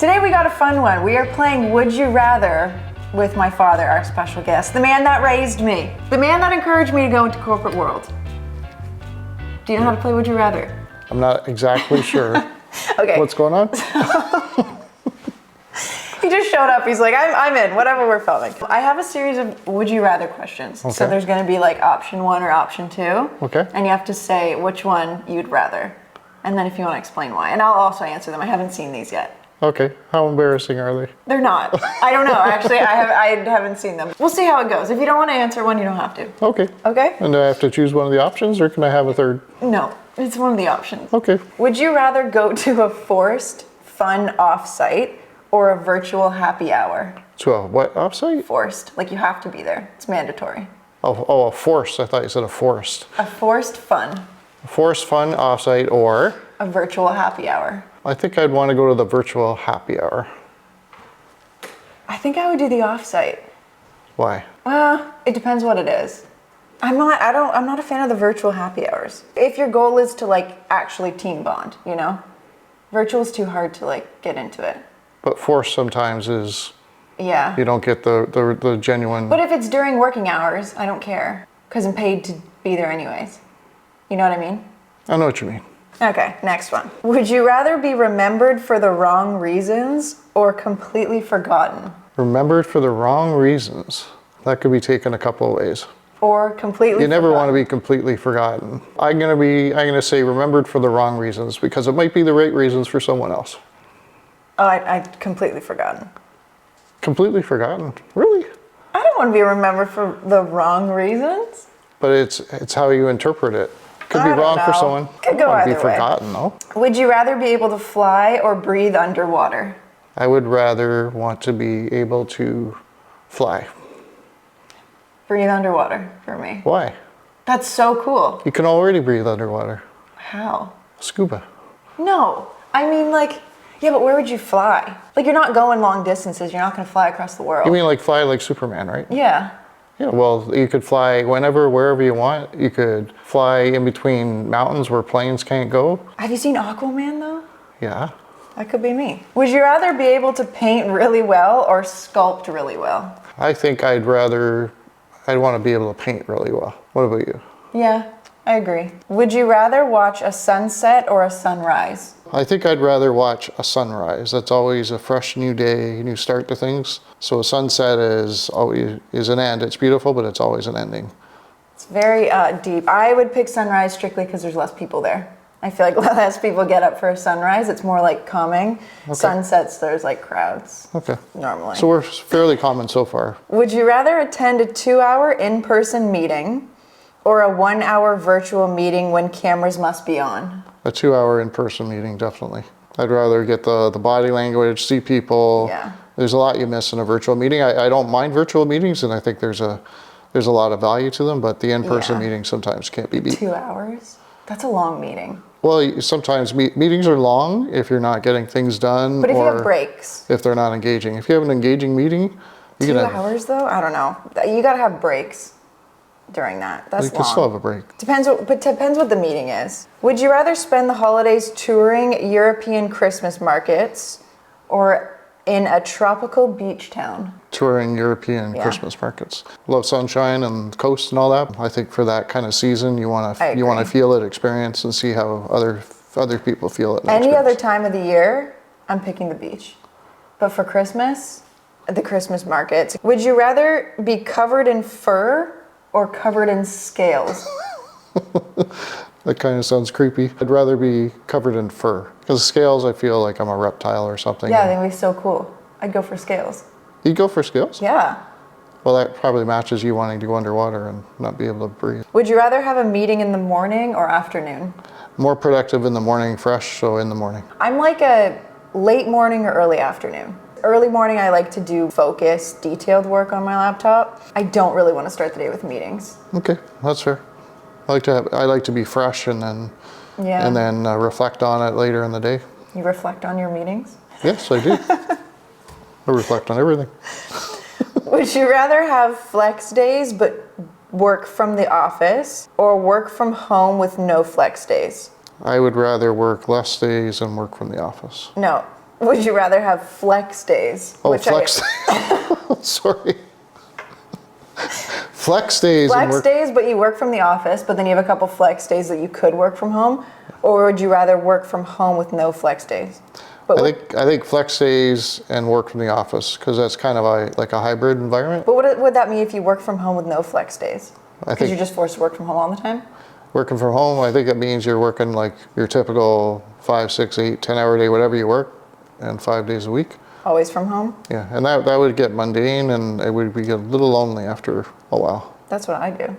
Today we got a fun one. We are playing Would You Rather with my father, our special guest, the man that raised me, the man that encouraged me to go into corporate world. Do you know how to play Would You Rather? I'm not exactly sure. Okay. What's going on? He just showed up. He's like, I'm in, whatever we're filming. I have a series of Would You Rather questions. Okay. So there's gonna be like option 1 or option 2. Okay. And you have to say which one you'd rather. And then if you wanna explain why. And I'll also answer them. I haven't seen these yet. Okay. How embarrassing are they? They're not. I don't know, actually. I haven't seen them. We'll see how it goes. If you don't wanna answer one, you don't have to. Okay. Okay? And do I have to choose one of the options or can I have a third? No, it's one of the options. Okay. Would you rather go to a forced fun offsite or a virtual happy hour? To a what offsite? Forced, like you have to be there. It's mandatory. Oh, a forced. I thought you said a forced. A forced fun. A forced fun offsite or? A virtual happy hour. I think I'd want to go to the virtual happy hour. I think I would do the offsite. Why? It depends what it is. I'm not a fan of the virtual happy hours. If your goal is to like actually team bond, you know? Virtual is too hard to like get into it. But forced sometimes is, Yeah. you don't get the genuine. But if it's during working hours, I don't care. Because I'm paid to be there anyways. You know what I mean? I know what you mean. Okay, next one. Would you rather be remembered for the wrong reasons or completely forgotten? Remembered for the wrong reasons. That could be taken a couple of ways. Or completely You never want to forgotten? be completely forgotten. I'm gonna say remembered for the wrong reasons because it might be the right reasons for someone else. Oh, I completely forgotten. Completely forgotten? Really? I don't want to be remembered for the wrong reasons. But it's how you interpret it. Could I be don't wrong for know. someone. Could I go don't want to be either way. forgotten though. Would you rather be able to fly or breathe underwater? I would rather want to be able to fly. Breathe underwater for me. Why? That's so cool. You can already breathe underwater. How? Scuba. No, I mean like, yeah, but where would you fly? Like you're not going long distances. You're not going to fly across the world. You mean like fly like Superman, right? Yeah. Yeah, well, you could fly whenever, wherever you want. You could fly in between mountains where planes can't go. Have you seen Aquaman though? Yeah. That could be me. Would you rather be able to paint really well or sculpt really well? I think I'd want to be able to paint really well. What about you? Yeah, I agree. Would you rather watch a sunset or a sunrise? I think I'd rather watch a sunrise. That's always a fresh new day, new start to things. So a sunset is an end. It's beautiful, but it's always an ending. It's very deep. I would pick sunrise strictly because there's less people there. I feel like less people get up for a sunrise. It's more like calming. Okay. Sunsets, there's like crowds Okay. normally. So we're fairly common so far. Would you rather attend a 2-hour in-person meeting or a 1-hour virtual meeting when cameras must be on? A 2-hour in-person meeting, definitely. I'd rather get the body language, see people. Yeah. There's a lot you miss in a virtual meeting. I don't mind virtual meetings, and I think there's a lot of value to them, but the in-person Yeah. meeting sometimes can't be beat. 2 hours? That's a long meeting. Well, sometimes meetings are long if you're not getting things done. But if you or have breaks. if they're not engaging. If you have an engaging meeting, you 2 can have, hours though? I don't know. You gotta have breaks during that. That's you can long. still have a break. Depends what the meeting is. Would you rather spend the holidays touring European Christmas markets or in a tropical beach town? Touring European Yeah. Christmas markets. Love sunshine and coast and all that. I think for that kind of season, you want I to agree. feel it, experience, and see how other people feel it. and Any experience. other time of the year, I'm picking the beach. But for Christmas, the Christmas markets. Would you rather be covered in fur or covered in scales? That kind of sounds creepy. I'd rather be covered in fur because scales, I feel like I'm a reptile or something. Yeah, I think it'd be so cool. I'd go for scales. You'd go for scales? Yeah. Well, that probably matches you wanting to go underwater and not be able to breathe. Would you rather have a meeting in the morning or afternoon? More productive in the morning, fresh, so in the morning. I'm like a late morning or early afternoon. Early morning, I like to do focused, detailed work on my laptop. I don't really want to start the day with meetings. Okay, that's fair. I like to be fresh and then Yeah. reflect on it later in the day. You reflect on your meetings? Yes, I do. I reflect on everything. Would you rather have flex days but work from the office or work from home with no flex days? I would rather work less days and work from the office. No, Would you rather have flex days? Oh, flex. Sorry. Flex days. Flex days, but you work from the office, but then you have a couple flex days that you could work from home? Or would you rather work from home with no flex days? But I think flex days and work from the office, because that's kind of like a hybrid environment. But what would that mean if you work from home with no flex days? I Because think you're just forced to work from home all the time? working from home, I think it means you're working like your typical 5, 6, 8, 10-hour day, whatever you work, and 5 days a week. Always from home? Yeah, and that would get mundane, and it would be a little lonely after a while. That's what I do.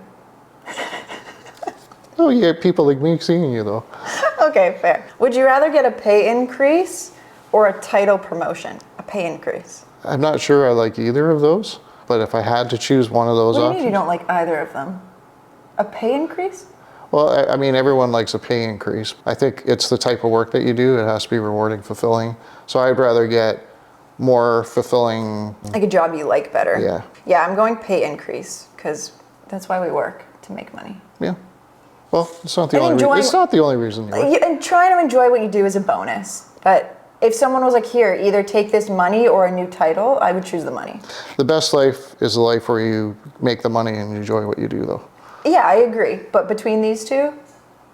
Oh, you get people like me seeing you, though. Okay, fair. Would you rather get a pay increase or a title promotion? A pay increase. I'm not sure I like either of those, but if I had to choose one of those What do you options. mean you don't like either of them? A pay increase? Well, I mean, everyone likes a pay increase. I think it's the type of work that you do. It has to be rewarding, fulfilling. So I'd rather get more fulfilling. Like a job you like better. Yeah. Yeah, I'm going pay increase because that's why we work, to make money. Yeah. Well, it's not the And only reason. enjoying- It's not the only reason you work. And trying to enjoy what you do is a bonus. But if someone was like, here, either take this money or a new title, I would choose the money. The best life is a life where you make the money and enjoy what you do, though. Yeah, I agree. But between these two,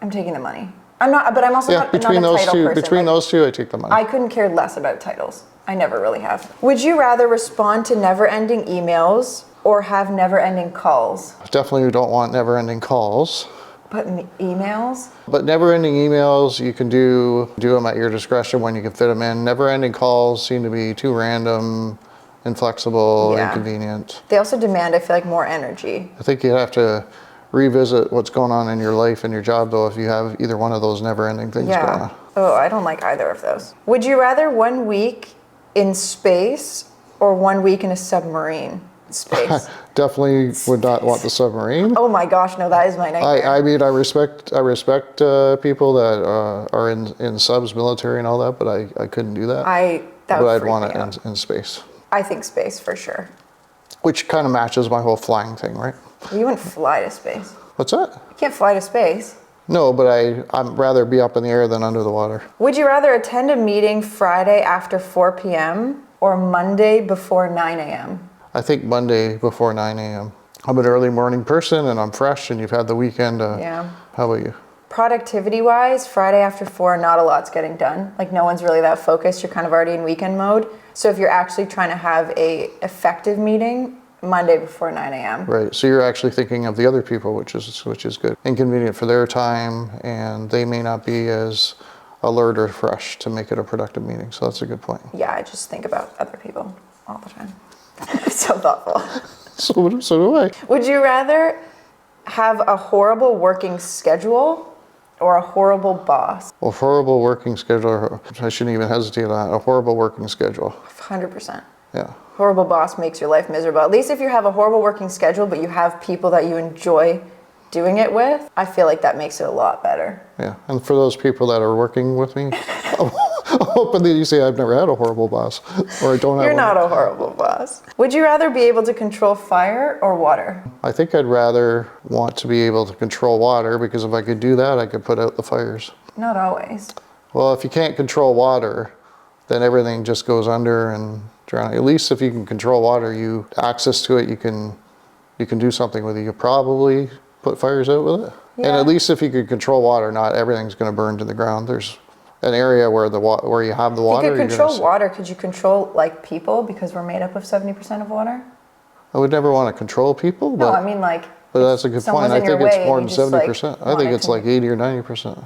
I'm taking the money. I'm also Yeah, not a between those title two, person. between those two, I take the money. I couldn't care less about titles. I never really have. Would you rather respond to never-ending emails or have never-ending calls? Definitely don't want never-ending calls. But emails? But never-ending emails, you can do them at your discretion when you can fit them in. Never-ending calls seem to be too random, inflexible, Yeah. inconvenient. They also demand, I feel like, more energy. I think you have to revisit what's going on in your life and your job, though, if you have either one of those never-ending things going Yeah. on. Oh, I don't like either of those. Would you rather 1 week in space or 1 week in a submarine? Space. Definitely would not want the submarine. Oh my gosh, no, that is my nightmare. I mean, I respect people that are in subs, military, and all that, but I couldn't do that. That but would I'd freak want me it out. in space, I think space for sure. which kind of matches my whole flying thing, right? You wouldn't fly to space. What's that? You can't fly to space. No, but I'd rather be up in the air than under the water. Would you rather attend a meeting Friday after 4 p.m. or Monday before 9 a.m.? I think Monday before 9 a.m. I'm an early morning person and I'm fresh and you've had the weekend. Yeah. How about you? Productivity-wise, Friday after 4, not a lot's getting done. Like, no one's really that focused. You're kind of already in weekend mode. So if you're actually trying to have a effective meeting, Monday before 9 a.m. Right, so you're actually thinking of the other people, which is good. Inconvenient for their time, and they may not be as alert or fresh to make it a productive meeting. So that's a good point. Yeah, I just think about other people all the time. So thoughtful. So do I. Would you rather have a horrible working schedule or a horrible boss? A horrible working schedule. I shouldn't even hesitate on that. A horrible working schedule. 100%. Yeah. Horrible boss makes your life miserable. At least if you have a horrible working schedule, but you have people that you enjoy doing it with, I feel like that makes it a lot better. Yeah, and for those people that are working with me, I'm hoping that you say I've never had a horrible boss, or I don't have You're one. not a horrible boss. Would you rather be able to control fire or water? I think I'd rather want to be able to control water, because if I could do that, I could put out the fires. Not always. Well, if you can't control water, then everything just goes under and drown. At least if you can control water, you access to it, you can do something with it. You could probably put fires out with it. Yeah. And at least if you could control water, not everything's going to burn to the ground. There's an area where where you have the water. If you could you're control gonna water, could you control like people, because we're made up of 70% of water? I would never want to control people, No, but I mean like. but that's a good someone's point. I in your think it's way more and than you just, like, 70%. I want think it it's to- like 80 or 90%.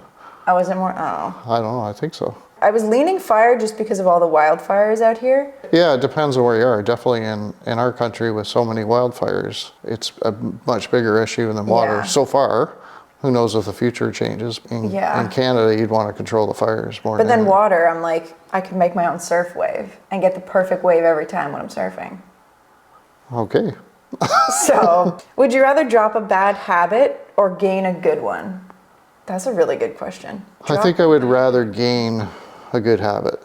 Oh, is it more? Oh. I don't know. I think so. I was leaning fire just because of all the wildfires out here. Yeah, it depends on where you are. Definitely in our country with so many wildfires, it's a much bigger issue than water. Yeah. So far, who knows if the future changes. Yeah. In Canada, you'd want to control the fires more But than then anything. water, I'm like, I could make my own surf wave and get the perfect wave every time when I'm surfing. Okay. So, would you rather drop a bad habit or gain a good one? That's a really good question. I think I would rather gain a good habit.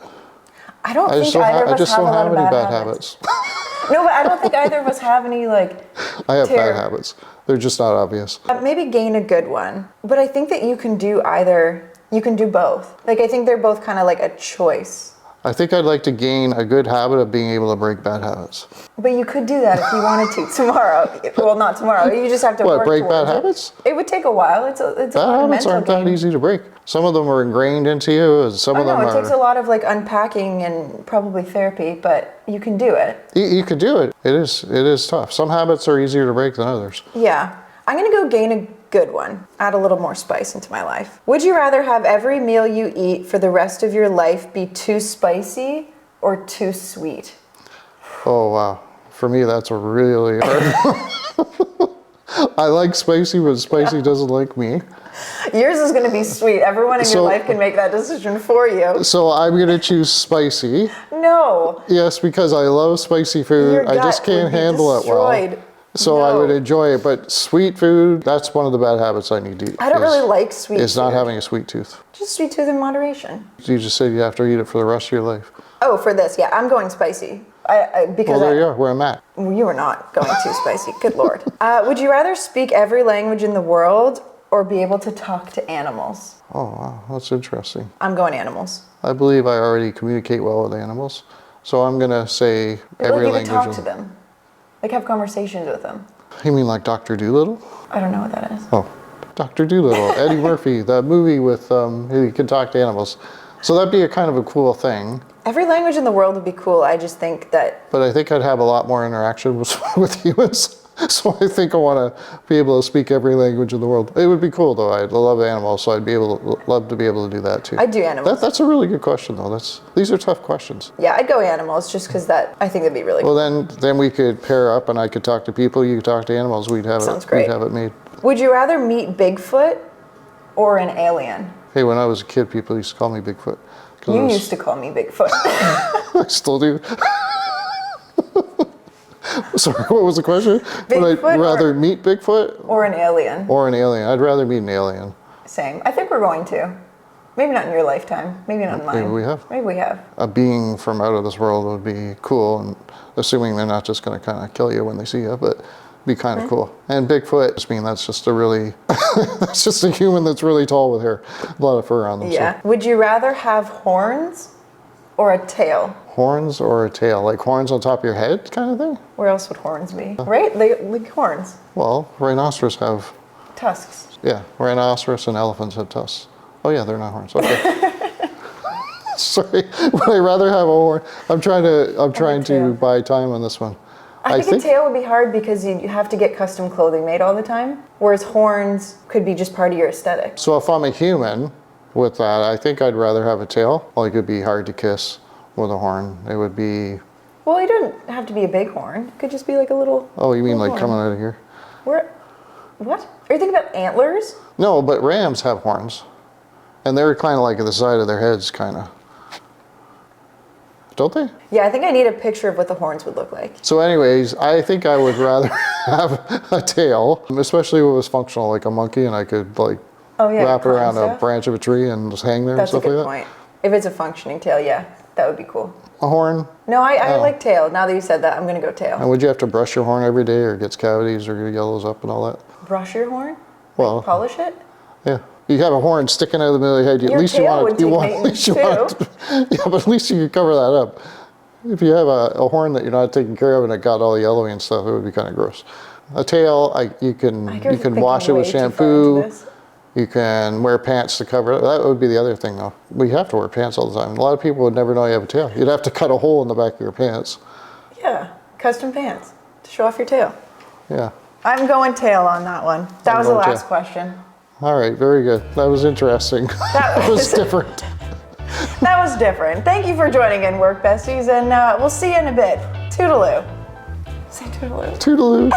I don't I think just don't, either of I us just have a don't lot have of any bad bad habits. habits. No, but I don't think either of us have any like. I have bad Terrible. habits. They're just not obvious. Maybe gain a good one. But I think that you can do either. You can do both. Like, I think they're both kind of like a choice. I think I'd like to gain a good habit of being able to break bad habits. But you could do that if you wanted to tomorrow. Well, not tomorrow. You just have to work Break bad towards it. habits? It would take a while. It's a Bad lot of habits mental aren't that game. easy to break. Some of them are ingrained into you, and some of them it are... takes a lot of like unpacking and probably therapy, but you can do it. You could do it. It is tough. Some habits are easier to break than others. Yeah. I'm gonna go gain a good one. Add a little more spice into my life. Would you rather have every meal you eat for the rest of your life be too spicy or too sweet? Oh, wow. For me, that's a really hard. I like spicy, but spicy doesn't like me. Yours is gonna be sweet. Everyone in your life can make that decision for you. So I'm gonna choose spicy. No. Yes, because I love spicy food. Your I just gut can't would be handle it well. destroyed. So I No. would enjoy it, but sweet food, that's one of the bad habits I need to eat. I don't really like sweet Is not food. having a sweet tooth. Just sweet tooth in moderation. You just said you have to eat it for the rest of your life. Oh, for this, yeah, I'm going spicy. Because Well, there you are, where I'm at. You are not going too spicy. Good Lord. Would you rather speak every language in the world or be able to talk to animals? Oh, wow, that's interesting. I'm going animals. I believe I already communicate well with animals. So I'm gonna say every Like you language. could talk to them. Like have conversations with them. You mean like Dr. Dolittle? I don't know what that is. Oh, Dr. Dolittle, Eddie Murphy, the movie with he can talk to animals. So that'd be a kind of a cool thing. Every language in the world would be cool. I just think that But I think I'd have a lot more interaction with humans. So I think I want to be able to speak every language in the world. It would be cool though. I love animals, so I'd be love to be able to do that too. I do animals. That's a really good question though. These are tough questions. Yeah, I'd go animals just because I think that'd be really cool. Well then we could pair up and I could talk to people, you could talk to animals. Sounds great. We'd have it made. Would you rather meet Bigfoot or an alien? Hey, when I was a kid, people used to call me Bigfoot. You used to call me Bigfoot. I still do. Sorry, what was the question? Would I rather meet Bigfoot? Or an alien. Or an alien. I'd rather meet an alien. Same. I think we're going to. Maybe not in your lifetime. Maybe not in mine. Maybe we have. Maybe we have. A being from out of this world would be cool, and assuming they're not just going to kind of kill you when they see you, but be kind of cool. And Bigfoot, I mean, that's just a really, that's just a human that's really tall with hair. A lot of fur on them. Yeah. So. Would you rather have horns or a tail? Horns or a tail? Like horns on top of your head kind of thing? Where else would horns be? Right? Like horns. Well, rhinoceros have... Tusks. Yeah, rhinoceros and elephants have tusks. Oh yeah, they're not horns. Okay. Sorry, would I rather have a horn? I'm trying to buy time on this one. I think a tail would be hard because you have to get custom clothing made all the time, whereas horns could be just part of your aesthetic. So if I'm a human with that, I think I'd rather have a tail. Like it'd be hard to kiss with a horn. It would be... Well, it doesn't have to be a big horn. It could just be like a little... Oh, you mean like horn. coming out of here? What? Are you thinking about antlers? No, but rams have horns. And they're kind of like at the side of their heads, kind of. Don't they? Yeah, I think I need a picture of what the horns would look like. So anyways, I think I would rather have a tail, especially if it was functional, like a monkey, and I could like wrap it around a branch of a tree and just hang there and stuff like that. That's a good point. If it's a functioning tail, yeah, that would be cool. A horn? No, I like tail. Now that you said that, I'm going to go tail. And would you have to brush your horn every day or it gets cavities or it yellows up and all that? Brush your horn? Well, like polish it? Yeah. You have a horn sticking out of the middle of your head. Your tail would take maintenance too. Yeah, but at least you could cover that up. If you have a horn that you're not taking care of and it got all yellowy and stuff, it would be kind of gross. A tail, you can wash it with shampoo. You can wear pants to cover it. That would be the other thing though. We have to wear pants all the time. A lot of people would never know you have a tail. You'd have to cut a hole in the back of your pants. Yeah, custom pants to show off your tail. Yeah. I'm going tail on that one. That was the last question. All right, very good. That was interesting. That was different. That was different. Thank you for joining in, Work Besties, and we'll see you in a bit. Toodaloo. Say toodaloo. Toodaloo.